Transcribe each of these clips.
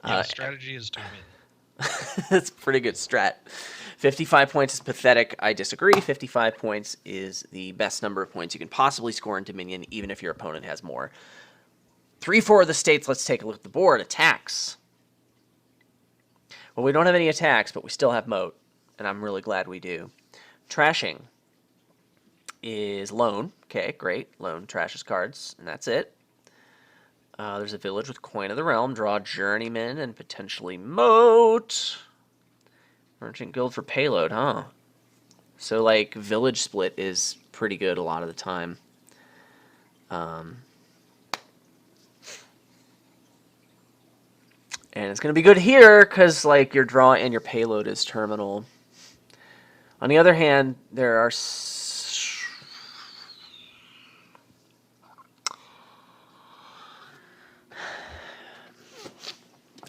Yeah, strategy is to win. That's a pretty good strat. 55 points is pathetic. I disagree. 55 points is the best number of points you can possibly score in Dominion, even if your opponent has more. 3-4 of the states. Let's take a look at the board. Attacks. Well, we don't have any attacks, but we still have moat, and I'm really glad we do. Trashing is loan. Okay, great. Loan trashes cards, and that's it. There's a village with Coin of the Realm. Draw Journeyman and potentially Moat. Merchant Guild for payload, huh? So, like, Village Split is pretty good a lot of the time. And it's going to be good here because, like, your draw and your payload is terminal. On the other hand, there are...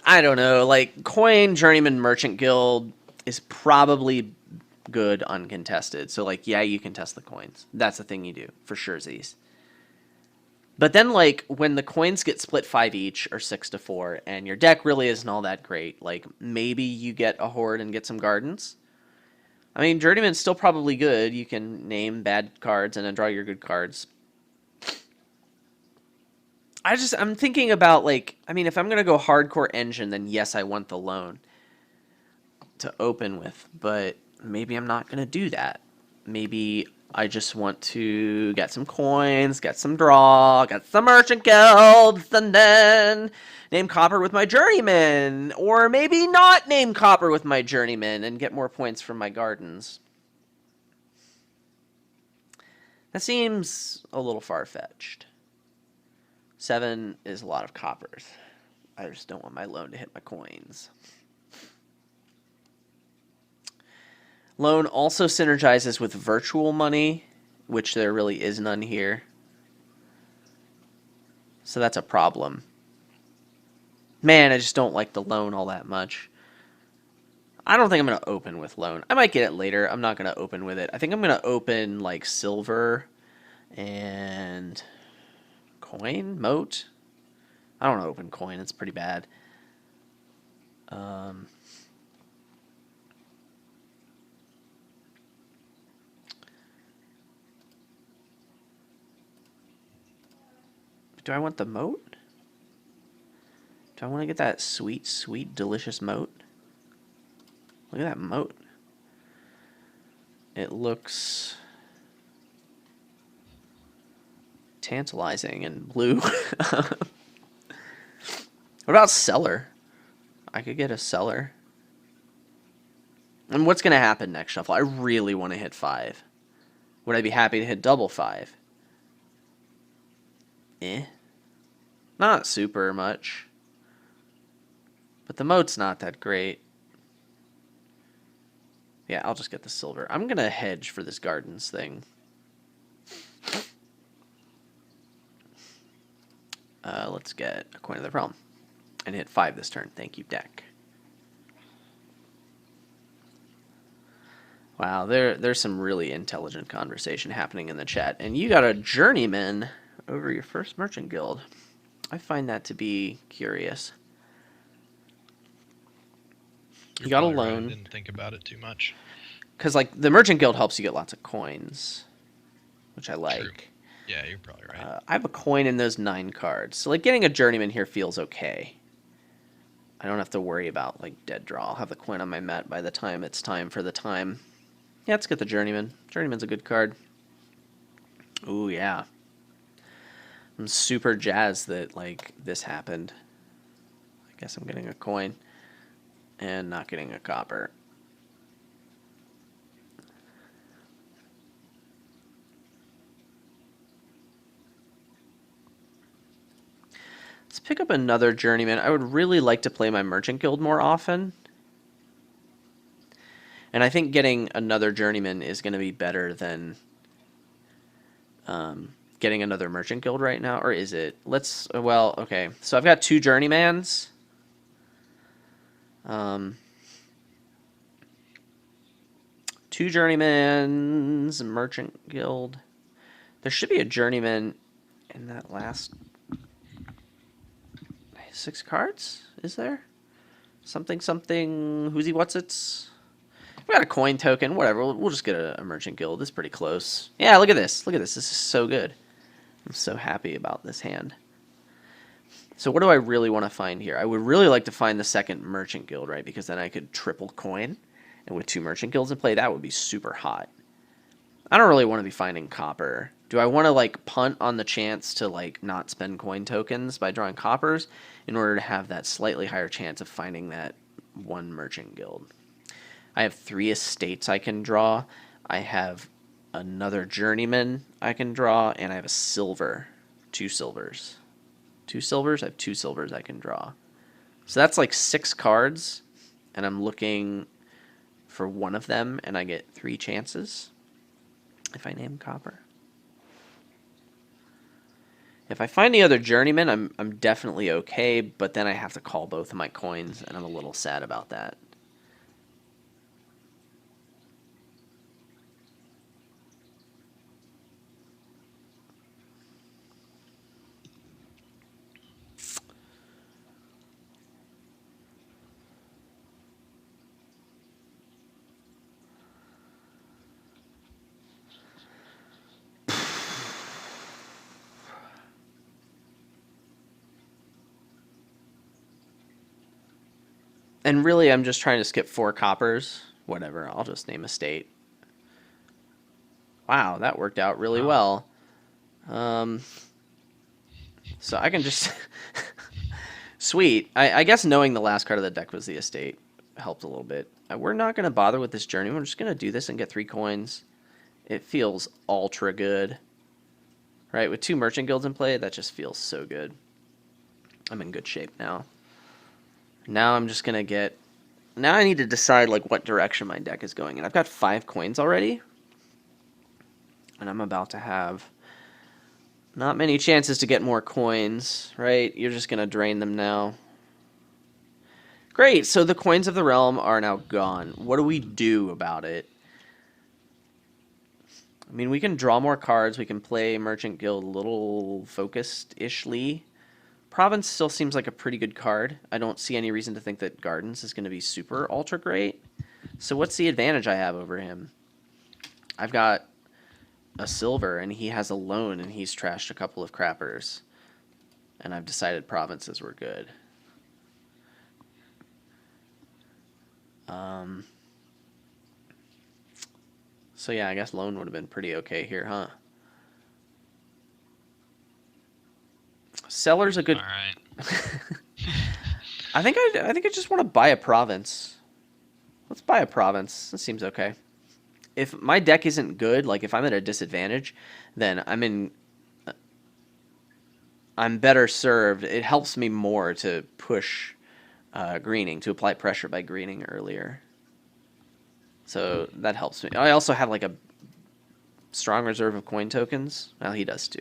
I don't know. Like, Coin, Journeyman, Merchant Guild is probably good uncontested. So, like, yeah, you contest the coins. That's the thing you do, for sure, Z's. But then, like, when the coins get split 5 each, or 6-4, and your deck really isn't all that great, like, maybe you get a Horde and get some Gardens. I mean, Journeyman's still probably good. You can name bad cards and then draw your good cards. I'm thinking about, like, I mean, if I'm going to go hardcore engine, then yes, I want the loan to open with, but maybe I'm not going to do that. Maybe I just want to get some coins, get some draw, get some merchant guilds, and then name copper with my journeyman. Or maybe not name copper with my journeyman and get more points from my gardens. That seems a little far-fetched. 7 is a lot of coppers. I just don't want my loan to hit my coins. Loan also synergizes with virtual money, which there really is none here. So that's a problem. Man, I just don't like the loan all that much. I don't think I'm going to open with loan. I might get it later. I'm not going to open with it. I think I'm going to open like silver and coin, moat. I don't want to open coin. It's pretty bad. Do I want the moat? Do I want to get that sweet, sweet, delicious moat? Look at that moat. It looks tantalizing and blue. What about cellar? I could get a cellar. And what's going to happen next shuffle? I really want to hit 5. Would I be happy to hit double 5? Not super much. But the moat's not that great. Yeah, I'll just get the silver. I'm going to hedge for this gardens thing. Let's get a Coin of the Realm. And hit 5 this turn. Thank you, deck. Wow, there's some really intelligent conversation happening in the chat. And you got a journeyman over your first merchant guild. I find that to be curious. You're You got a probably right. I loan. didn't think about it too much. Because, like, the merchant guild helps you get lots of coins, which I like. True. Yeah, you're probably right. I have a coin in those 9 cards. So, like, getting a journeyman here feels okay. I don't have to worry about, like, dead draw. I'll have the coin on my mat by the time it's time for the time. Yeah, let's get the journeyman. Journeyman's a good card. Ooh, yeah. I'm super jazzed that, like, this happened. I guess I'm getting a coin and not getting a copper. Let's pick up another journeyman. I would really like to play my merchant guild more often. And I think getting another journeyman is going to be better than getting another merchant guild right now. Or is it? Well, okay. So I've got 2 journeymans. 2 journeymans, merchant guild. There should be a journeyman in that last 6 cards, is there? Something, something, who's he, what's it? We got a coin token, whatever. We'll just get a merchant guild. It's pretty close. Yeah, look at this. Look at this. This is so good. I'm so happy about this hand. So what do I really want to find here? I would really like to find the second merchant guild, right? Because then I could triple coin. And with 2 merchant guilds in play, that would be super hot. I don't really want to be finding copper. Do I want to like punt on the chance to like not spend coin tokens by drawing coppers in order to have that slightly higher chance of finding that 1 merchant guild? I have 3 estates I can draw. I have another journeyman I can draw, and I have a silver. 2 silvers. 2 silvers? I have 2 silvers I can draw. So that's like 6 cards, and I'm looking for one of them, and I get 3 chances if I name copper. If I find the other journeyman, I'm definitely okay, but then I have to call both of my coins, and I'm a little sad about that. And really, I'm just trying to skip 4 coppers. Whatever, I'll just name a state. Wow, that worked out really well. So I can just... Sweet. I guess knowing the last card of the deck was the estate helped a little bit. We're not going to bother with this journey. We're just going to do this and get 3 coins. It feels ultra good. Right, with 2 merchant guilds in play, that just feels so good. I'm in good shape now. Now I'm just going to get... Now I need to decide like what direction my deck is going in. I've got 5 coins already. And I'm about to have not many chances to get more coins, right? You're just going to drain them now. Great, so the coins of the realm are now gone. What do we do about it? I mean, we can draw more cards. We can play Merchant Guild a little focused-ishly. Province still seems like a pretty good card. I don't see any reason to think that Gardens is going to be super ultra great. So what's the advantage I have over him? I've got a silver, and he has a loan, and he's trashed a couple of crappers. And I've decided provinces were good. So yeah, I guess loan would have been pretty okay here, huh? Seller's a good... All right. I think I just want to buy a province. Let's buy a province. This seems okay. If my deck isn't good, like if I'm at a disadvantage, then I'm better served. It helps me more to push greening, to apply pressure by greening earlier. So that helps me. I also have like a strong reserve of coin tokens. Well, he does too.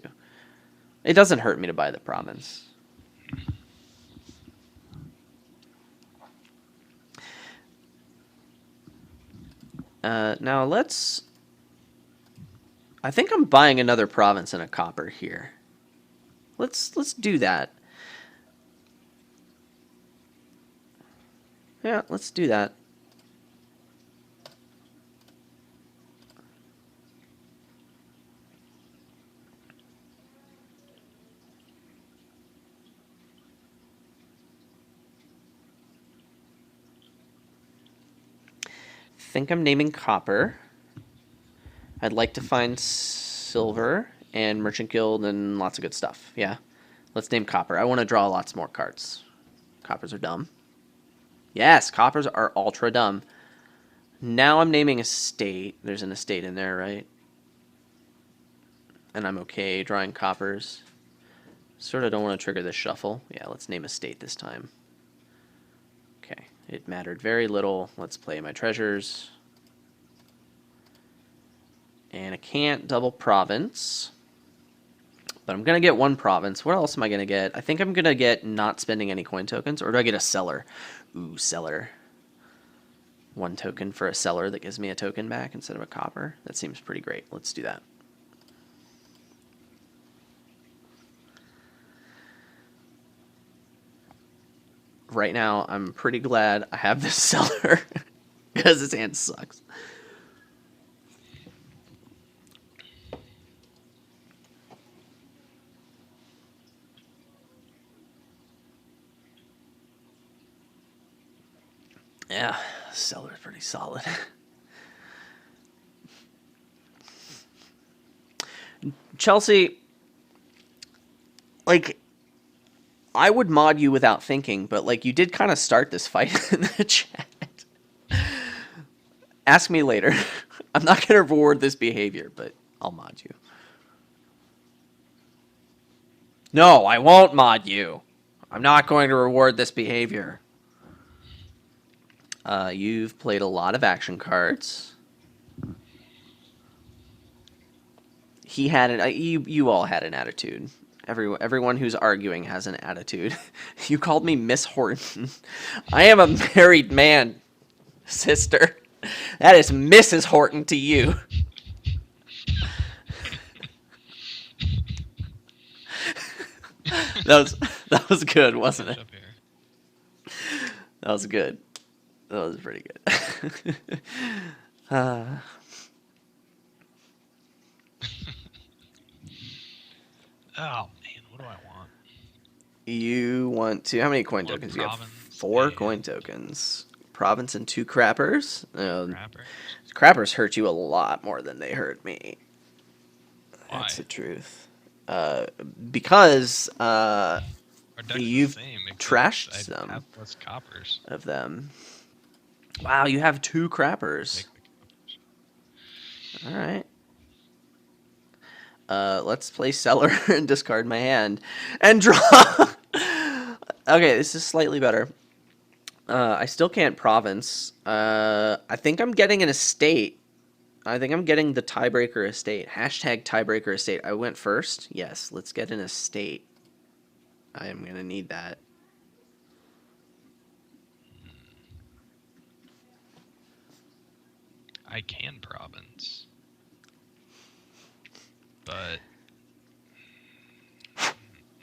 It doesn't hurt me to buy the province. Now let's... I think I'm buying another province and a copper here. Let's do that. Yeah, let's do that. Think I'm naming copper. I'd like to find silver and merchant guild and lots of good stuff. Yeah, let's name copper. I want to draw lots more cards. Coppers are dumb. Yes, coppers are ultra dumb. Now I'm naming a state. There's an estate in there, right? And I'm okay drawing coppers. Sort of don't want to trigger this shuffle. Yeah, let's name a state this time. Okay, it mattered very little. Let's play my treasures. And I can't double province. But I'm going to get 1 province. What else am I going to get? I think I'm going to get not spending any coin tokens. Or do I get a seller? Ooh, seller. 1 token for a seller that gives me a token back instead of a copper. That seems pretty great. Let's do that. right now, I'm pretty glad I have this seller because this hand sucks. Yeah, seller's pretty solid. Chelsea, like, I would mod you without thinking, but like you did kind of start this fight in the chat. Ask me later. I'm not going to reward this behavior, but I'll mod you. No, I won't mod you. I'm not going to reward this behavior. You've played a lot of action cards. He had an you all had an attitude. Everyone who's arguing has an attitude. You called me Miss Horton. I am a married man, sister. That is Mrs. Horton to you. That was good, wasn't it? That was good. That was pretty good. Oh man, what do I want? You want to? How many coin One tokens? You have province 4 and- coin tokens. Province and 2 crappers. Crapper. Crappers hurt you a lot more than they hurt me. Why? That's the truth. Because Our deck's you've the same, except trashed I some have less coppers. of them. Wow, you have 2 crappers. Take the coppers. All right. Let's play seller and discard my hand and draw. Okay, this is slightly better. I still can't province. I think I'm getting an estate. I think I'm getting the tiebreaker estate. Hashtag tiebreaker estate. I went first. Yes, let's get an estate. I am going to need that. I can province. But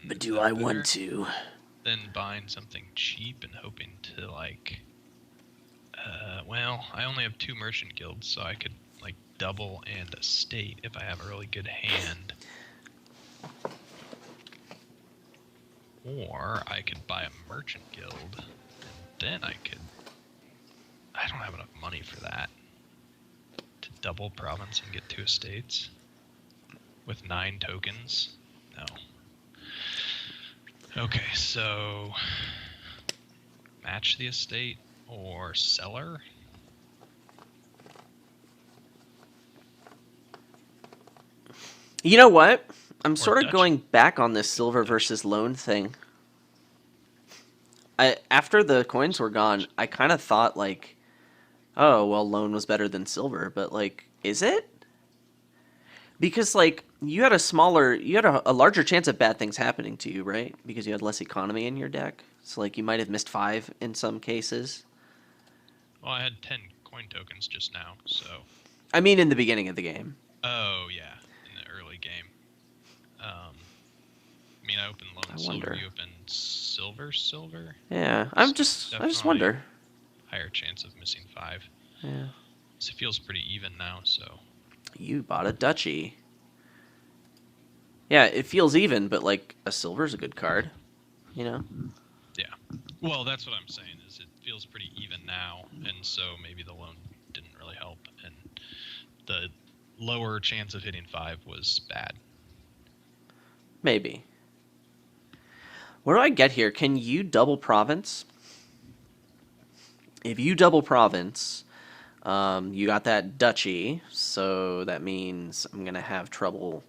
But do that I better want to? than buying something cheap and hoping to like well, I only have 2 merchant guilds, so I could like double and estate if I have a really good hand. Or I could buy a merchant guild, and then I don't have enough money for that. To double province and get 2 estates with 9 tokens? No. Okay, so match the estate or seller? You know what? I'm Or sort of Dutch. going back on this silver versus loan thing. After the coins were gone, I kind of thought like, oh, well, loan was better than silver, but like, is it? Because like you had a larger chance of bad things happening to you, right? Because you had less economy in your deck. So like you might have missed 5 in some cases. Well, I had 10 coin tokens just now, so. I mean, in the beginning of the game. Oh, yeah, in the early game. I mean, I opened loan I silver, wonder. you opened silver? Yeah, I just Definitely. wonder. Higher chance of missing 5. Yeah. So it feels pretty even now, so. You bought a duchy. Yeah, it feels even, but like a silver's a good card, you know? Yeah. Well, that's what I'm saying, is it feels pretty even now, and so maybe the loan didn't really help, and the lower chance of hitting 5 was bad. Maybe. What do I get here? Can you double province? If you double province, you got that duchy, so that means I'm going to have trouble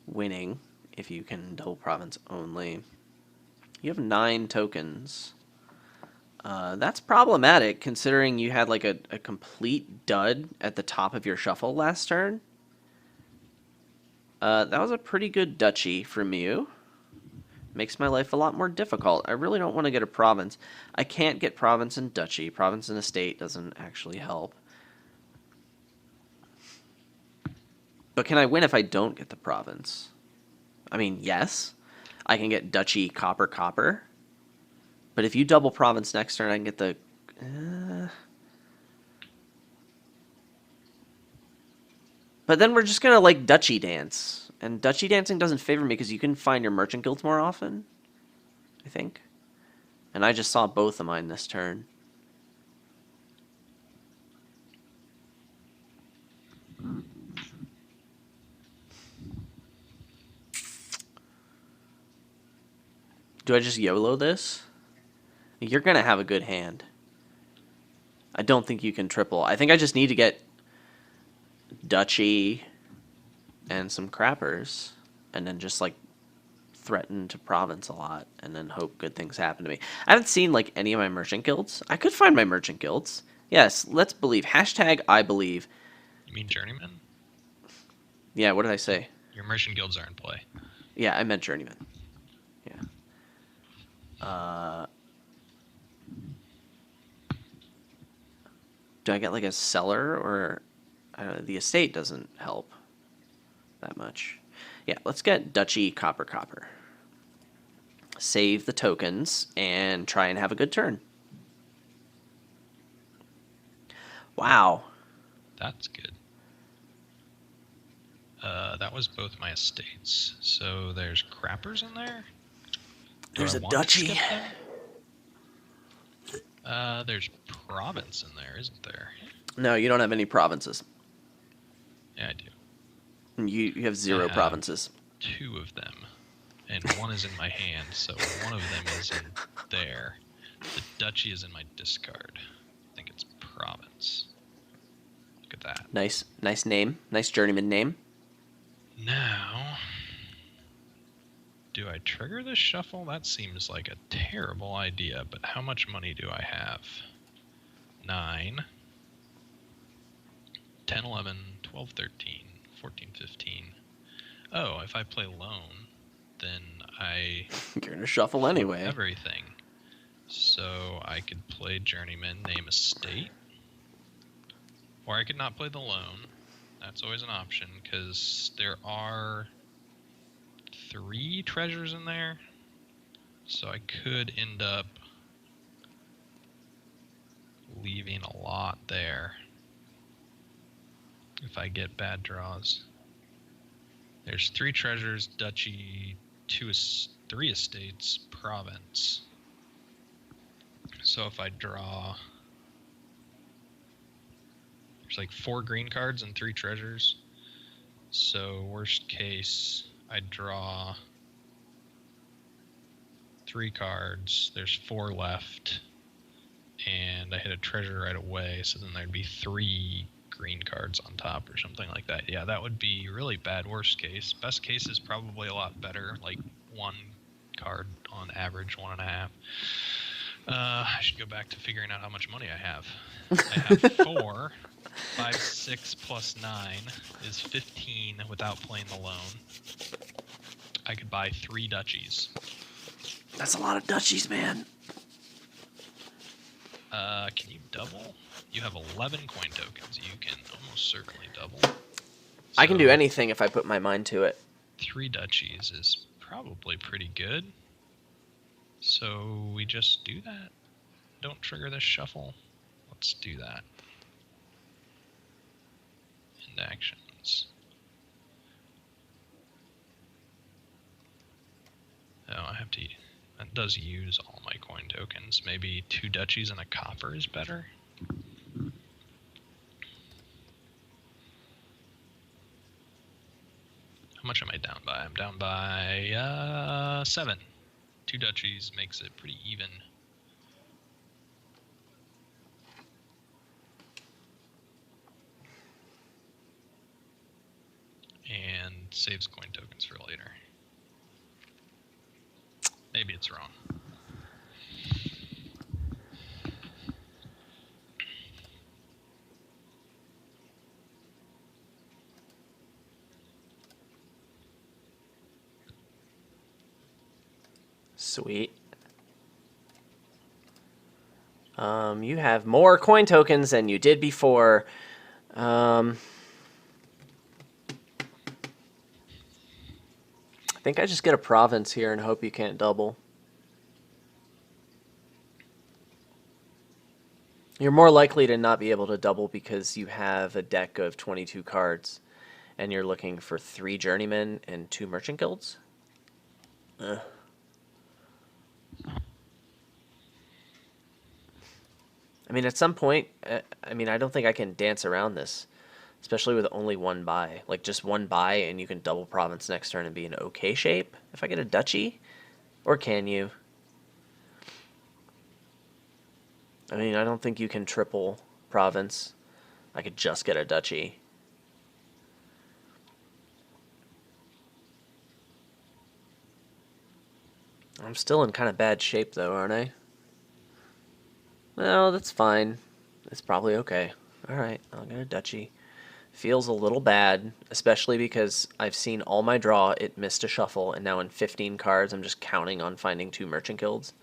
winning if you can double province only. You have 9 tokens. That's problematic considering you had like a complete dud at the top of your shuffle last turn. That was a pretty good duchy from you. Makes my life a lot more difficult. I really don't want to get a province. I can't get province and duchy. Province and estate doesn't actually help. But can I win if I don't get the province? I mean, yes. I can get duchy, copper, copper. But if you double province next turn, I can get the... But then we're just going to, like, duchy dance. And duchy dancing doesn't favor me because you can find your merchant guilds more often, I think. And I just saw both of mine this turn. Do I just YOLO this? You're going to have a good hand. I don't think you can triple. I think I just need to get duchy and some crappers. And then just, like, threaten to province a lot. And then hope good things happen to me. I haven't seen, like, any of my merchant guilds. I could find my merchant guilds. Yes, let's believe. Hashtag I believe. You mean journeyman? Yeah, what did I say? Your merchant guilds are in play. Yeah, I meant journeyman. Yeah. Do I get like a cellar or the estate doesn't help that much? Yeah, let's get duchy copper. Save the tokens and try and have a good turn. Wow. That's good. That was both my estates. So there's crappers in there. There's a duchy. There's province in there, isn't there? No, you don't have any provinces. Yeah, I do. And you have 0 provinces. 2 of them, and 1 is in my hand, so 1 of them is in there. The duchy is in my discard. I think it's province. Look at that. Nice name. Nice journeyman name. Now, do I trigger this shuffle? That seems like a terrible idea, but how much money do I have? 9, 10, 11, 12, 13, 14, 15. Oh, if I play lone, then You're going to shuffle anyway. Everything. So I could play journeyman, name estate. Or I could not play the lone. That's always an option, because there are 3 treasures in there. So I could end up leaving a lot there if I get bad draws. There's 3 treasures, duchy, 3 estates, province. So if I draw... There's like 4 green cards and 3 treasures. So worst case, I draw 3 cards. There's 4 left. And I hit a treasure right away. So then there'd be 3 green cards on top or something like that. Yeah, that would be really bad worst case. Best case is probably a lot better. Like 1 card on average, 1.5. I should go back to figuring out how much money I have. I have 4. 5, 6 plus 9 is 15 without playing the loan. I could buy 3 duchies. That's a lot of duchies, man. Can you double? You have 11 coin tokens. You can almost certainly double. I can do anything if I put my mind to it. 3 duchies is probably pretty good. So we just do that. Don't trigger this shuffle. Let's do that. End actions. Oh, I have to... That does use all my coin tokens. Maybe 2 duchies and a copper is better. How much am I down by? I'm down by 7. 2 duchies makes it pretty even. And saves coin tokens for later. Maybe it's wrong. Sweet. You have more coin tokens than you did before. I think I just get a province here and hope you can't double. You're more likely to not be able to double because you have a deck of 22 cards and you're looking for 3 journeymen and 2 merchant guilds. Ugh. I mean, at some point, I don't think I can dance around this, especially with only one buy. Like, just one buy and you can double province next turn and be in okay shape if I get a duchy? Or can you? I mean, I don't think you can triple province. I could just get a duchy. I'm still in kind of bad shape, though, aren't I? Well, that's fine. It's probably okay. Alright, I'll get a duchy. Feels a little bad, especially because I've seen all my draw, it missed a shuffle, and now in 15 cards I'm just counting on finding 2 merchant guilds.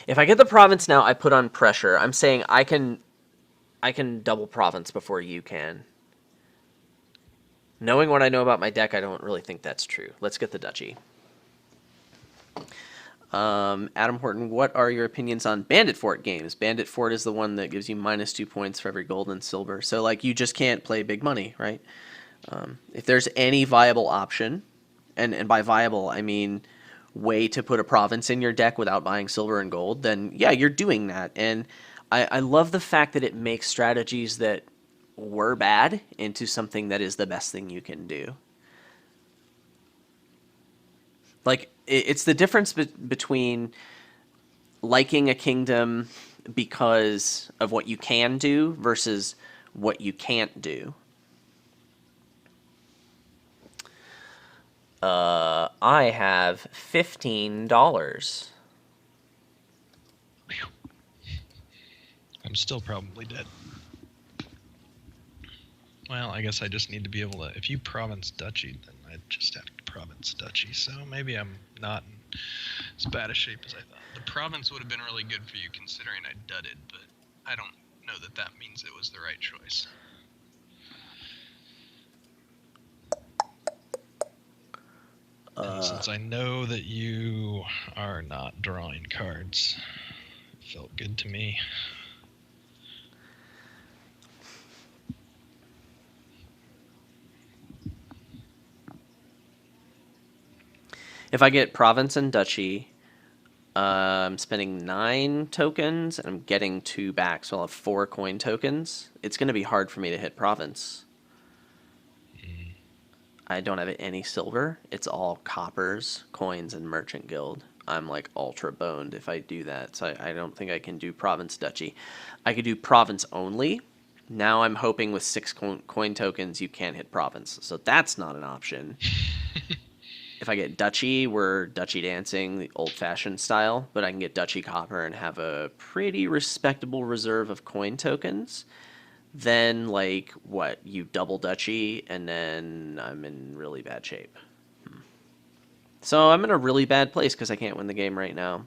If I get the province now, I put on pressure. I'm saying I can double province before you can. Knowing what I know about my deck, I don't really think that's true. Let's get the duchy. Adam Horton, what are your opinions on Bandit Fort games? Bandit Fort is the one that gives you -2 points for every gold and silver. So, like, you just can't play big money, right? If there's any viable option, and by viable, I mean way to put a province in your deck without buying silver and gold, then yeah, you're doing that. And I love the fact that it makes strategies that were bad into something that is the best thing you can do. Like, it's the difference between liking a kingdom because of what you can do versus what you can't do. I have $15. I'm still probably dead. Well, I guess I just need to be able to... If you province duchy, then I just have to province duchy. So maybe I'm not in as bad a shape as I thought. The province would have been really good for you considering I dudded, but I don't know that that means it was the right choice. And since I know that you are not drawing cards, it felt good to me. If I get province and duchy, I'm spending 9 tokens, and I'm getting 2 back, so I'll have 4 coin tokens. It's going to be hard for me to hit province. I don't have any silver. It's all coppers, coins, and merchant guild. I'm like ultra boned if I do that, so I don't think I can do province duchy. I could do province only. Now I'm hoping with 6 coin tokens you can't hit province, so that's not an option. If I get duchy, we're duchy dancing, the old-fashioned style, but I can get duchy copper and have a pretty respectable reserve of coin tokens. Then, like, what, you double duchy, and then I'm in really bad shape. So I'm in a really bad place because I can't win the game right now.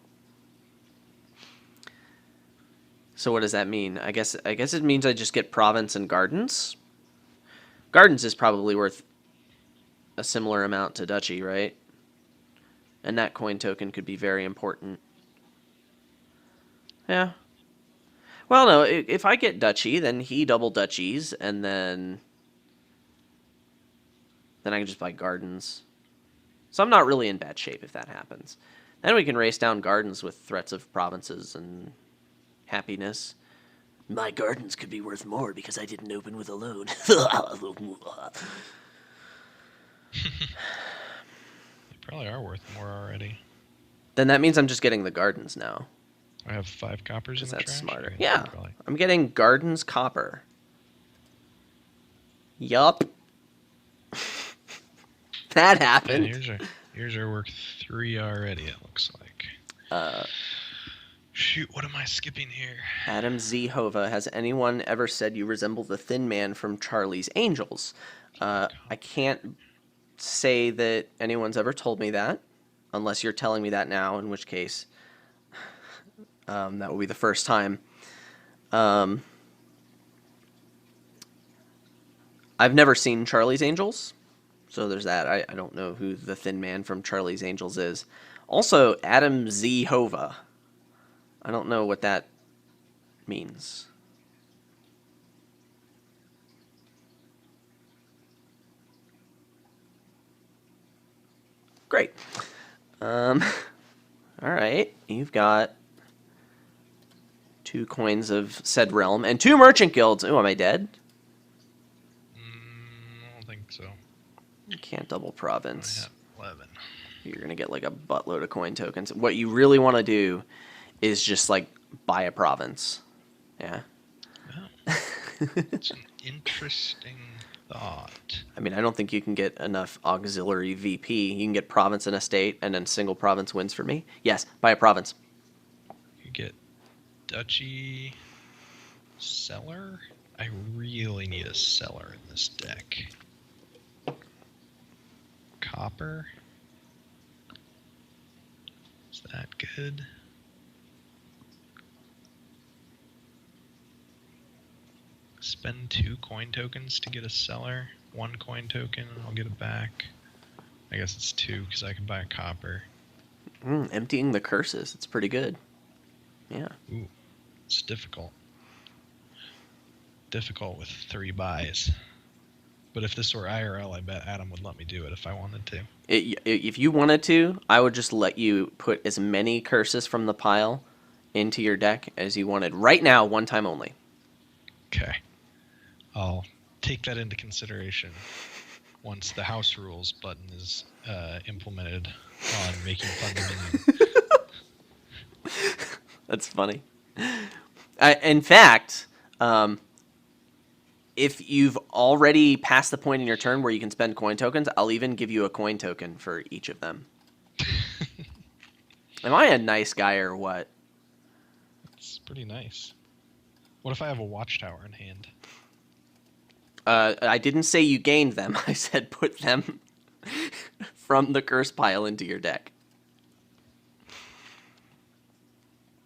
So what does that mean? I guess it means I just get province and gardens. Gardens is probably worth a similar amount to duchy, right? And that coin token could be very important. Yeah. Well, no, if I get duchy, then he double duchies, and then I can just buy gardens. So I'm not really in bad shape if that happens. Then we can race down gardens with threats of provinces and happiness. My gardens could be worth more because I didn't open with a loan. They probably are worth more already. Then that means I'm just getting the gardens now. I have 5 coppers in the That's trash. smarter. Yeah, Yeah, probably. I'm getting gardens copper. Yup. That happened. Yeah, yours are worth 3 already, it looks like. Shoot, what am I skipping here? Adam Z. Hova, has anyone ever said you resemble the Thin Man from Charlie's Angels? I can't say that anyone's ever told me that, unless you're telling me that now, in which case that will be the first time. I've never seen Charlie's Angels, so there's that. I don't know who the thin man from Charlie's Angels is. Also, Adam Z. Hova. I don't know what that means. Great. All right. You've got 2 coins of said realm and 2 merchant guilds. Oh, am I dead? I don't think so. You can't double I province. have 11. You're going to get like a buttload of coin tokens. What you really want to do is just like buy a province. Yeah. Oh, it's an interesting thought. I mean, I don't think you can get enough auxiliary VP. You can get province and a state, and then single province wins for me. Yes, buy a province. You get duchy, cellar. I really need a cellar in this deck. Copper. Is that good? Spend 2 coin tokens to get a cellar. 1 coin token, and I'll get it back. I guess it's 2 because I can buy a copper. Emptying the curses. It's pretty good. Yeah. Ooh, it's difficult. Difficult with 3 buys. But if this were IRL, I bet Adam would let me do it if I wanted to. If you wanted to, I would just let you put as many curses from the pile into your deck as you wanted. Right now, one time only. Okay. I'll take that into consideration once the house rules button is implemented on making fun Dominion. That's funny. In fact, if you've already passed the point in your turn where you can spend coin tokens, I'll even give you a coin token for each of them. Am I a nice guy or what? It's pretty nice. What if I have a watchtower in hand? I didn't say you gained them. I said put them from the curse pile into your deck.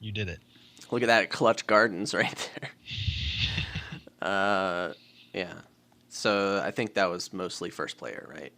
You did it. Look at that clutch gardens right there. Yeah. So I think that was mostly first player, right?